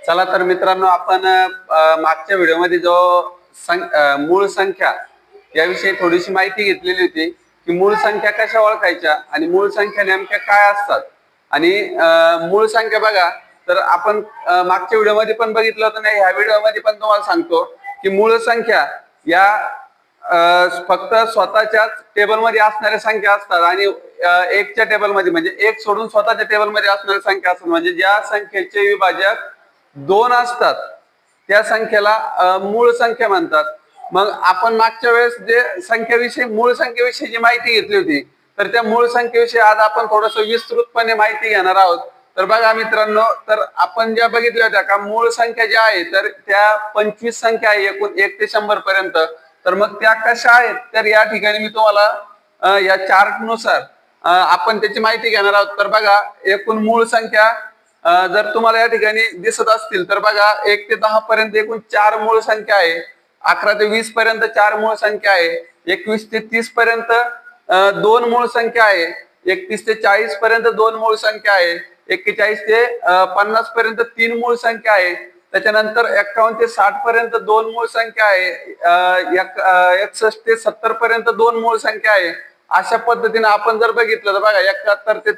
चला तर मित्रांनो, आपण मागच्या व्हिडिओमध्ये जो मूळ संख्या याविषयी थोडीशी माहिती घेतलेली होती की मूळ संख्या कशा ओळखायच्या आणि मूळ संख्या नेमक्या काय असतात. आणि मूळ संख्या बघा, तर आपण मागच्या व्हिडिओमध्ये पण बघितलं होतं, नाही ह्या व्हिडिओमध्ये पण तुम्हाला सांगतो की मूळ संख्या या फक्त स्वतःच्याच टेबलमध्ये असणाऱ्या संख्या असतात आणि एकच्या टेबलमध्ये म्हणजे एक सोडून स्वतःच्या टेबलमध्ये असणाऱ्या संख्या असतात. म्हणजे ज्या संख्येचे विभाजक दोन असतात त्या संख्येला मूळ संख्या म्हणतात. मग आपण मागच्या वेळेस जे संख्येविषयी मूळ संख्येविषयी जी माहिती घेतली होती, तर त्या मूळ संख्येविषयी आज आपण थोडस विस्तृतपणे माहिती घेणार आहोत. तर बघा मित्रांनो, तर आपण ज्या बघितल्या होत्या का मूळ संख्या ज्या आहे तर त्या 25 संख्या आहे एकूण 1 ते 100 पर्यंत. तर मग त्या कशा आहेत, तर या ठिकाणी मी तुम्हाला या चार्ट नुसार आपण त्याची माहिती घेणार आहोत. तर बघा, एकूण मूळ संख्या जर तुम्हाला या ठिकाणी दिसत असतील तर बघा, 1 ते 10 पर्यंत एकूण 4 मूळ संख्या आहे, 11 ते 20 पर्यंत 4 मूळ संख्या आहे, 21 ते 30 पर्यंत 2 मूळ संख्या आहे, 31 ते 40 पर्यंत 2 मूळ संख्या आहे, 41 ते 50 पर्यंत 3 मूळ संख्या आहे, त्याच्यानंतर 51 ते 60 पर्यंत 2 मूळ संख्या आहे, 61 ते 70 पर्यंत 2 मूळ संख्या आहे. अशा पद्धतीने आपण जर बघितलं तर बघा, 71 ते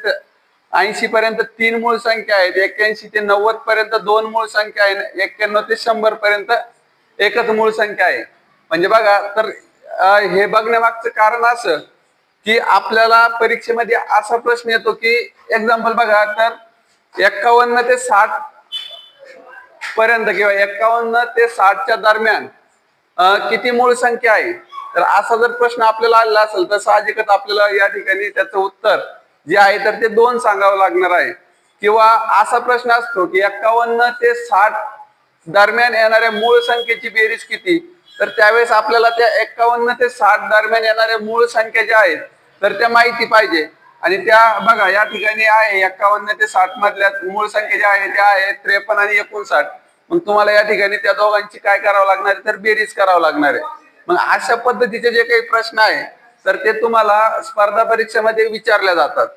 80 पर्यंत 3 मूळ संख्या आहेत, 81 ते 90 पर्यंत 2 मूळ संख्या आहे, 91 ते 100 पर्यंत एकच मूळ संख्या आहे. म्हणजे बघा, तर हे बघण्यामागचं कारण असं की आपल्याला परीक्षेमध्ये असा प्रश्न येतो की एक्झाम्पल बघा, तर 51 ते 60 पर्यंत किंवा 51 ते 60च्या दरम्यान किती मूळ संख्या आहे. तर असा जर प्रश्न आपल्याला आलेला असेल तर साहजिकच आपल्याला या ठिकाणी त्याचं उत्तर जे आहे तर ते 2 सांगावं लागणार आहे. किंवा असा प्रश्न असतो की 51 ते 60 दरम्यान येणाऱ्या मूळ संख्येची बेरीज किती. तर त्यावेळेस आपल्याला त्या 51 ते 60 दरम्यान येणाऱ्या मूळ संख्या ज्या आहेत तर त्या माहिती पाहिजे. आणि त्या बघा या ठिकाणी आहे 51 ते 60 मधल्या मूळ संख्या ज्या आहेत त्या आहेत 53 आणि 59. मग तुम्हाला या ठिकाणी त्या दोघांची काय करावं लागणार आहे, तर बेरीज करावं लागणार आहे. मग अशा पद्धतीचे जे काही प्रश्न आहे तर ते तुम्हाला स्पर्धा परीक्षेमध्ये विचारले जातात.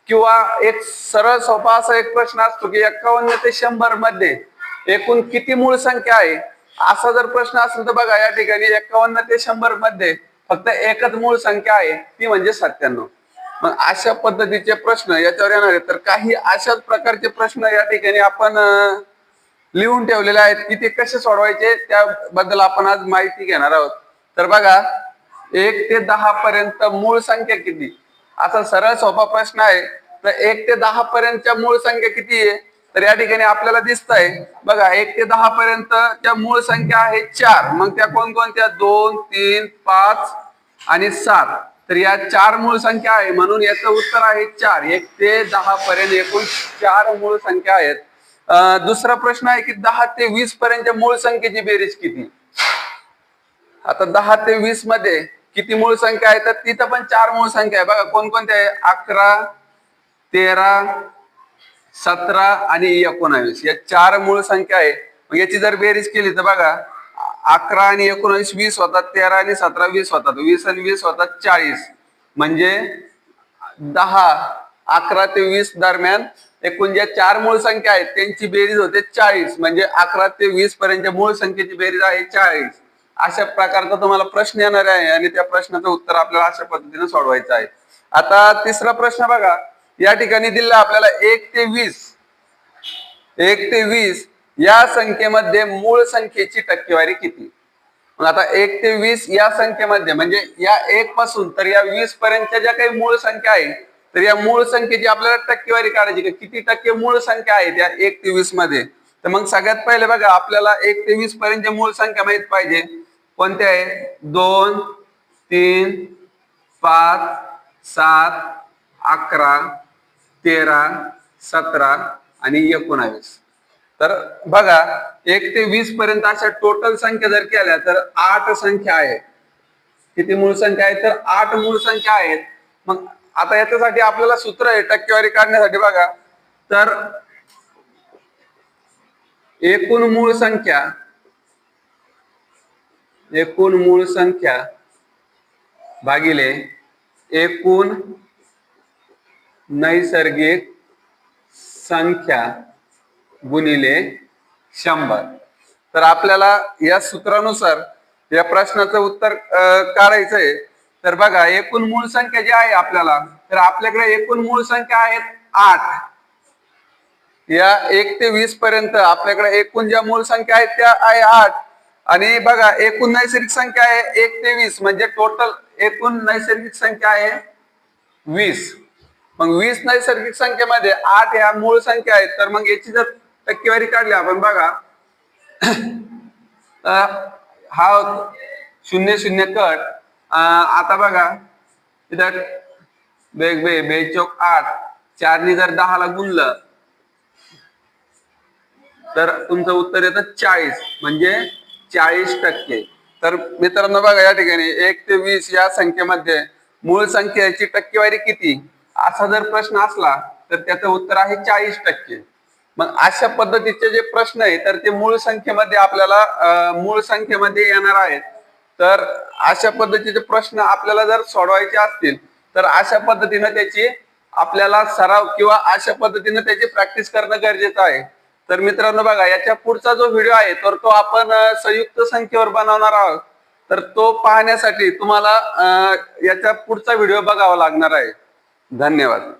किंवा एक सरळ सोपा असा एक प्रश्न असतो की 51 ते 100 मध्ये एकूण किती मूळ संख्या आहे. असा जर प्रश्न असेल तर बघा, या ठिकाणी 51 ते 100 मध्ये फक्त एकच मूळ संख्या आहे, ती म्हणजे 97. मग अशा पद्धतीचे प्रश्न याच्यावर येणार आहेत. तर काही अशाच प्रकारचे प्रश्न या ठिकाणी आपण लिहून ठेवलेले आहेत की ते कसे सोडवायचे त्याबद्दल आपण आज माहिती घेणार आहोत. तर बघा, 1 ते 10 पर्यंत मूळ संख्या किती, असा सरळ सोपा प्रश्न आहे. तर 1 ते 10 पर्यंतच्या मूळ संख्या किती आहे, तर या ठिकाणी आपल्याला दिसत आहे बघा, 1 ते 10 पर्यंतच्या मूळ संख्या आहे 4. मग त्या कोणकोणत्या, 2, 3, 5 आणि 7. तर या 4 मूळ संख्या आहे, म्हणून याचं उत्तर आहे 4. 1 ते 10 पर्यंत एकूण 4 मूळ संख्या आहेत. दुसरा प्रश्न आहे की 10 ते 20 पर्यंतच्या मूळ संख्येची बेरीज किती. आता 10 ते 20 मध्ये किती मूळ संख्या आहे, तर तिथं पण 4 मूळ संख्या आहे. बघा कोणकोणत्या आहे, 11, 13, 17 आणि 19 या 4 मूळ संख्या आहे. मग याची जर बेरीज केली तर बघा, 11 आणि 19 20 होतात, 13 आणि 17 20 होतात, 20 आणि 20 होतात 40. म्हणजे 10, 11 ते 20 दरम्यान एकूण ज्या 4 मूळ संख्या आहेत त्यांची बेरीज होते 40. म्हणजे 11 ते 20 पर्यंत मूळ संख्येची बेरीज आहे 40. अशा प्रकारचा तुम्हाला प्रश्न येणार आहे आणि त्या प्रश्नाचं उत्तर आपल्याला अशा पद्धतीने सोडवायचं आहे. आता तिसरा प्रश्न बघा, या ठिकाणी दिला आपल्याला 1 ते 20. 1 ते 20 या संख्येमध्ये मूळ संख्येची टक्केवारी किती. मग आता 1 ते 20 या संख्येमध्ये म्हणजे या 1 पासून तर या 20 पर्यंतच्या ज्या काही मूळ संख्या आहे तर या मूळ संख्येची आपल्याला टक्केवारी काढायची की किती टक्के मूळ संख्या आहे त्या 1 ते 20 मध्ये. तर मग सगळ्यात पहिले बघा, आपल्याला 1 ते 20 पर्यंत मूळ संख्या माहित पाहिजे. कोणत्या आहे, 2, 3, 5, 7, 11, 13, 17 आणि 19. तर बघा, 1 ते 20 पर्यंत अशा टोटल संख्या जर केल्या तर 8 संख्या आहे. किती मूळ संख्या आहे, तर 8 मूळ संख्या आहेत. मग आता याच्यासाठी आपल्याला सूत्र आहे टक्केवारी काढण्यासाठी बघा, तर एकूण मूळ संख्या भागिले एकूण नैसर्गिक संख्या गुणिले 100. तर आपल्याला या सूत्रानुसार या प्रश्नाचं उत्तर काढायचं आहे. तर बघा, एकूण मूळ संख्या जी आहे आपल्याला, तर आपल्याकडे एकूण मूळ संख्या आहेत 8. या 1 ते 20 पर्यंत आपल्याकडे एकूण ज्या मूळ संख्या आहेत त्या आहे 8. आणि बघा, एकूण नैसर्गिक संख्या आहे 1 ते 20, म्हणजे टोटल एकूण नैसर्गिक संख्या आहे 20. मग 20 नैसर्गिक संख्येमध्ये 8 ह्या मूळ संख्या आहेत. तर मग याची जर टक्केवारी काढली आपण, बघा हा 0 कट. आता बघा इथं बेग बे बे चौक 8, 4 ने जर 10 ला गुणलं तर तुमचं उत्तर येतं 40, म्हणजे 40%. तर मित्रांनो बघा, या ठिकाणी 1 ते 20 या संख्येमध्ये मूळ संख्येची टक्केवारी किती, असा जर प्रश्न असला तर त्याचं उत्तर आहे 40%. मग अशा पद्धतीचे जे प्रश्न आहे तर ते मूळ संख्येमध्ये आपल्याला मूळ संख्येमध्ये येणार आहेत. तर अशा पद्धतीचे प्रश्न आपल्याला जर सोडवायचे असतील तर अशा पद्धतीने त्याची आपल्याला सराव किंवा अशा पद्धतीने त्याची प्रॅक्टिस करणं गरजेचं आहे. तर मित्रांनो बघा, याच्या पुढचा जो व्हिडिओ आहे तर तो आपण संयुक्त संख्येवर बनवणार आहोत. तर तो पाहण्यासाठी तुम्हाला याचा पुढचा व्हिडिओ बघावा लागणार आहे. धन्यवाद.